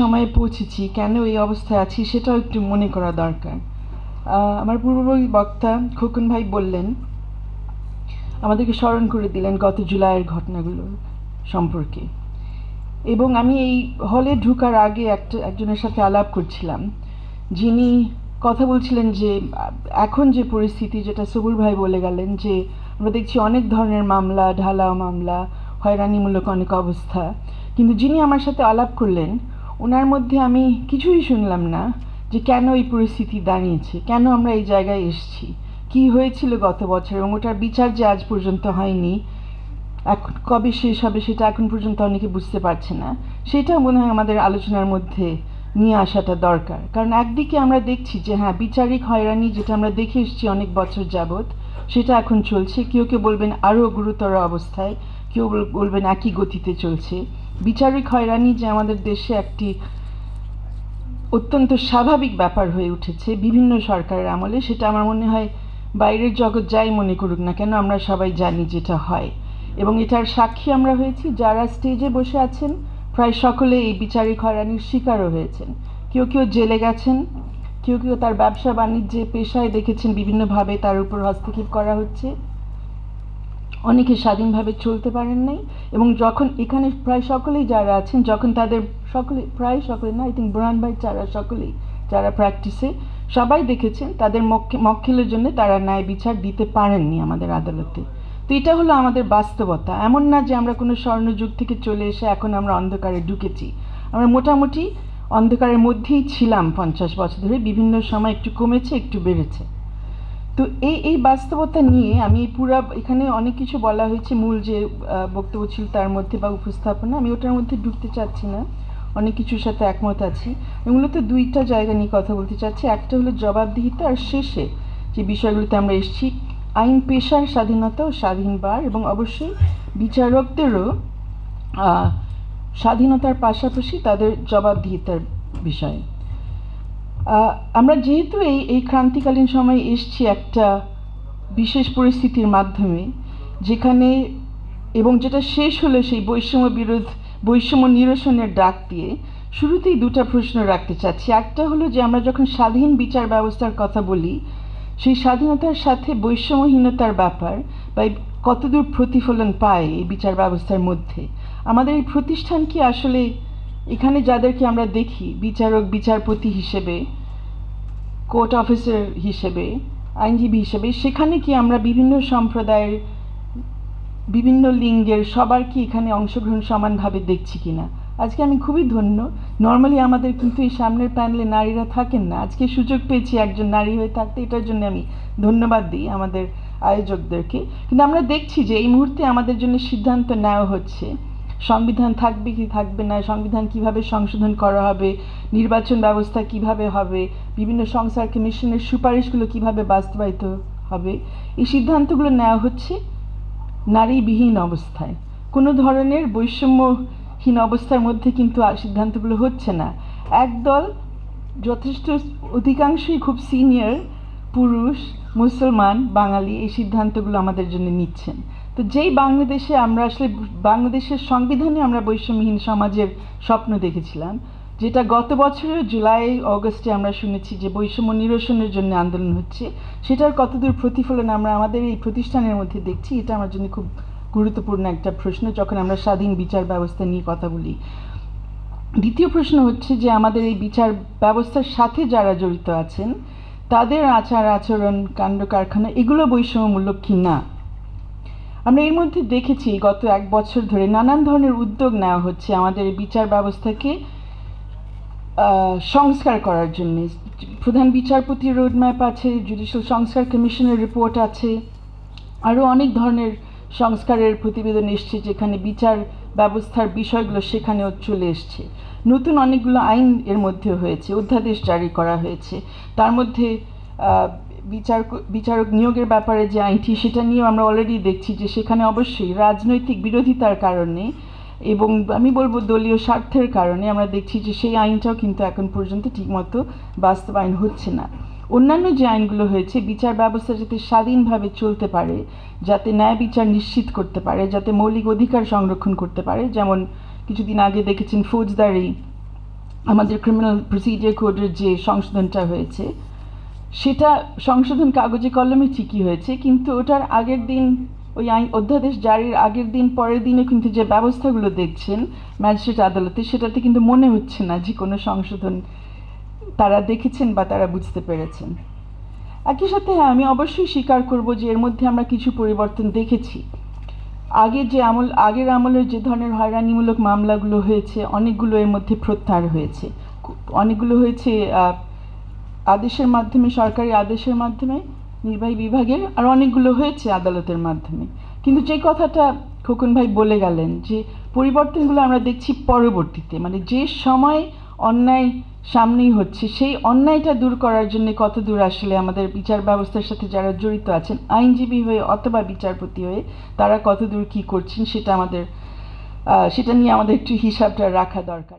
সময়ে পৌঁছেছি, কেন এই অবস্থায় আছি সেটাও একটু মনে করা দরকার। আমার পূর্ববর্তী বক্তা খোকন ভাই বললেন, আমাদেরকে স্মরণ করে দিলেন গত জুলাইয়ের ঘটনাগুলো সম্পর্কে, এবং আমি এই হলে ঢোকার আগে একজনের সাথে আলাপ করছিলাম, যিনি কথা বলছিলেন যে এখন যে পরিস্থিতি, যেটা সবুর ভাই বলে গেলেন, যে আমরা দেখছি অনেক ধরনের মামলা, ঢালাও মামলা, হয়রানিমূলক অনেক অবস্থা, কিন্তু যিনি আমার সাথে আলাপ করলেন ওনার মধ্যে আমি কিছুই শুনলাম না যে কেন এই পরিস্থিতি দাঁড়িয়েছে, কেন আমরা এই জায়গায় এসেছি, কি হয়েছিল গত বছর, এবং ওটার বিচার যে আজ পর্যন্ত হয়নি, এখন কবে শেষ হবে সেটা এখন পর্যন্ত অনেকে বুঝতে পারছে না। সেটা মনে হয় আমাদের আলোচনার মধ্যে নিয়ে আসাটা দরকার। কারণ একদিকে আমরা দেখছি যে হ্যাঁ, বিচারিক হয়রানি যেটা আমরা দেখে এসেছি অনেক বছর যাবৎ, সেটা এখন চলছে। কেউ কেউ বলবেন আরও গুরুতর অবস্থায়, কেউ বলবেন একই গতিতে চলছে। বিচারিক হয়রানি যে আমাদের দেশে একটি অত্যন্ত স্বাভাবিক ব্যাপার হয়ে উঠেছে বিভিন্ন সরকারের আমলে, সেটা আমার মনে হয় বাইরের জগৎ যাই মনে করুক না কেন, আমরা সবাই জানি যেটা হয়, এবং এটার সাক্ষী আমরা হয়েছি। যারা স্টেজে বসে আছেন প্রায় সকলে এই বিচারিক হয়রানির শিকারও হয়েছেন। কেউ কেউ জেলে গেছেন, কেউ কেউ তার ব্যবসা বাণিজ্যে পেশায় দেখেছেন বিভিন্নভাবে তার উপর হস্তক্ষেপ করা হচ্ছে, অনেকে স্বাধীনভাবে চলতে পারেন নাই, এবং যখন এখানে প্রায় সকলেই যারা আছেন, যখন তাদের সকলে, প্রায় সকলে না, আই থিঙ্ক বুরহান ভাই ছাড়া সকলেই যারা প্র্যাকটিসে, সবাই দেখেছেন তাদের মক্কেলের জন্য তারা ন্যায় বিচার দিতে পারেননি আমাদের আদালতে। তো এটা হলো আমাদের বাস্তবতা। এমন না যে আমরা কোনো স্বর্ণযুগ থেকে চলে এসে এখন আমরা অন্ধকারে ঢুকেছি। আমরা মোটামুটি অন্ধকারের মধ্যেই ছিলাম 50 বছর ধরে, বিভিন্ন সময় একটু কমেছে, একটু বেড়েছে। তো এই বাস্তবতা নিয়ে আমি এখানে অনেক কিছু বলা হয়েছে, মূল যে বক্তব্য ছিল তার মধ্যে বা উপস্থাপনা, আমি ওটার মধ্যে ঢুকতে চাচ্ছি না, অনেক কিছুর সাথে একমত আছি। মূলত দুইটা জায়গা নিয়ে কথা বলতে চাচ্ছি। একটা হলো জবাবদিহিতা, আর শেষে যে বিষয়গুলোতে আমরা এসেছি, আইন পেশার স্বাধীনতা ও স্বাধীন বার, এবং অবশ্যই বিচারকদেরও স্বাধীনতার পাশাপাশি তাদের জবাবদিহিতার বিষয়ে। আমরা যেহেতু এই ক্রান্তিকালীন সময়ে এসেছি একটা বিশেষ পরিস্থিতির মাধ্যমে, যেখানে, এবং যেটা শেষ হলো সেই বৈষম্য নিরসনের ডাক দিয়ে, শুরুতেই দুটা প্রশ্ন রাখতে চাচ্ছি। একটা হলো যে আমরা যখন স্বাধীন বিচার ব্যবস্থার কথা বলি, সেই স্বাধীনতার সাথে বৈষম্যহীনতার ব্যাপার বা কতদূর প্রতিফলন পায় এই বিচার ব্যবস্থার মধ্যে। আমাদের এই প্রতিষ্ঠান কি আসলে, এখানে যাদেরকে আমরা দেখি বিচারক, বিচারপতি হিসেবে, কোর্ট অফিসার হিসেবে, আইনজীবী হিসেবে, সেখানে কি আমরা বিভিন্ন সম্প্রদায়ের, বিভিন্ন লিঙ্গের সবার কি এখানে অংশগ্রহণ সমানভাবে দেখছি কিনা? আজকে আমি খুবই ধন্য। নর্মালি আমাদের কিন্তু এই সামনের প্যানেলে নারীরা থাকেন না। আজকে সুযোগ পেয়েছি একজন নারী হয়ে থাকতে, এটার জন্য আমি ধন্যবাদ দিই আমাদের আয়োজকদেরকে। কিন্তু আমরা দেখছি যে এই মুহূর্তে আমাদের জন্য সিদ্ধান্ত নেওয়া হচ্ছে, সংবিধান থাকবে কি থাকবে না, সংবিধান কিভাবে সংশোধন করা হবে, নির্বাচন ব্যবস্থা কিভাবে হবে, বিভিন্ন সংস্কার কমিশনের সুপারিশগুলো কিভাবে বাস্তবায়িত হবে। এই সিদ্ধান্তগুলো নেওয়া হচ্ছে নারীবিহীন অবস্থায়, কোনো ধরনের বৈষম্যহীন অবস্থার মধ্যে কিন্তু সিদ্ধান্তগুলো হচ্ছে না। একদল যথেষ্ট অধিকাংশই খুব সিনিয়র পুরুষ, মুসলমান, বাঙালি এই সিদ্ধান্তগুলো আমাদের জন্য নিচ্ছেন। তো যেই বাংলাদেশে আমরা আসলে, বাংলাদেশের সংবিধানে আমরা বৈষম্যহীন সমাজের স্বপ্ন দেখেছিলাম, যেটা গত বছরের জুলাই অগস্টে আমরা শুনেছি যে বৈষম্য নিরসনের জন্য আন্দোলন হচ্ছে, সেটার কতদূর প্রতিফলন আমরা আমাদের এই প্রতিষ্ঠানের মধ্যে দেখছি, এটা আমার জন্য খুব গুরুত্বপূর্ণ একটা প্রশ্ন যখন আমরা স্বাধীন বিচার ব্যবস্থা নিয়ে কথা বলি। দ্বিতীয় প্রশ্ন হচ্ছে যে আমাদের এই বিচার ব্যবস্থার সাথে যারা জড়িত আছেন তাদের আচার আচরণ, কাণ্ড কারখানা, এগুলো বৈষম্যমূলক কি না। আমরা এর মধ্যে দেখেছি গত 1 বছর ধরে নানান ধরনের উদ্যোগ নেওয়া হচ্ছে আমাদের বিচার ব্যবস্থাকে সংস্কার করার জন্য। প্রধান বিচারপতির রোডম্যাপ আছে, জুডিশিয়াল সংস্কার কমিশনের রিপোর্ট আছে, আরও অনেক ধরনের সংস্কারের প্রতিবেদন এসছে, যেখানে বিচার ব্যবস্থার বিষয়গুলো সেখানেও চলে এসছে। নতুন অনেকগুলো আইন এর মধ্যে হয়েছে, অধ্যাদেশ জারি করা হয়েছে। তার মধ্যে বিচারক নিয়োগের ব্যাপারে যে আইনটি, সেটা নিয়েও আমরা অলরেডি দেখছি যে সেখানে অবশ্যই রাজনৈতিক বিরোধিতার কারণে এবং আমি বলবো দলীয় স্বার্থের কারণে আমরা দেখছি যে সেই আইনটাও কিন্তু এখন পর্যন্ত ঠিকমতো বাস্তবায়ন হচ্ছে না। অন্যান্য যে আইনগুলো হয়েছে, বিচার ব্যবস্থা যাতে স্বাধীনভাবে চলতে পারে, যাতে ন্যায় বিচার নিশ্চিত করতে পারে, যাতে মৌলিক অধিকার সংরক্ষণ করতে পারে, যেমন কিছুদিন আগে দেখেছেন ফৌজদারি আমাদের ক্রিমিনাল প্রসিডিওর কোডের যে সংশোধনটা হয়েছে, সেটা সংশোধন কাগজে কলমে ঠিকই হয়েছে, কিন্তু ওটার আগের দিন ওই আইন অধ্যাদেশ জারির আগের দিন পরের দিনে কিন্তু যে ব্যবস্থাগুলো দেখছেন ম্যাজিস্ট্রেট আদালতে, সেটাতে কিন্তু মনে হচ্ছে না যে কোনো সংশোধন তারা দেখেছেন বা তারা বুঝতে পেরেছেন। একই সাথে হ্যাঁ, আমি অবশ্যই স্বীকার করব যে এর মধ্যে আমরা কিছু পরিবর্তন দেখেছি। আগের আমলের যে ধরনের হয়রানিমূলক মামলাগুলো হয়েছে, অনেকগুলো এর মধ্যে প্রত্যাহার হয়েছে। অনেকগুলো হয়েছে আদেশের মাধ্যমে, সরকারি আদেশের মাধ্যমে নির্বাহী বিভাগের, আর অনেকগুলো হয়েছে আদালতের মাধ্যমে। কিন্তু যে কথাটা খোকন ভাই বলে গেলেন যে পরিবর্তনগুলো আমরা দেখছি পরবর্তীতে, মানে যে সময় অন্যায় সামনেই হচ্ছে, সেই অন্যায়টা দূর করার জন্য কত দূর আসলে আমাদের বিচার ব্যবস্থার সাথে যারা জড়িত আছেন, আইনজীবী হয়ে অথবা বিচারপতি হয়ে, তারা কত দূর কী করছেন সেটা নিয়ে আমাদের একটু হিসাবটা রাখা দরকার।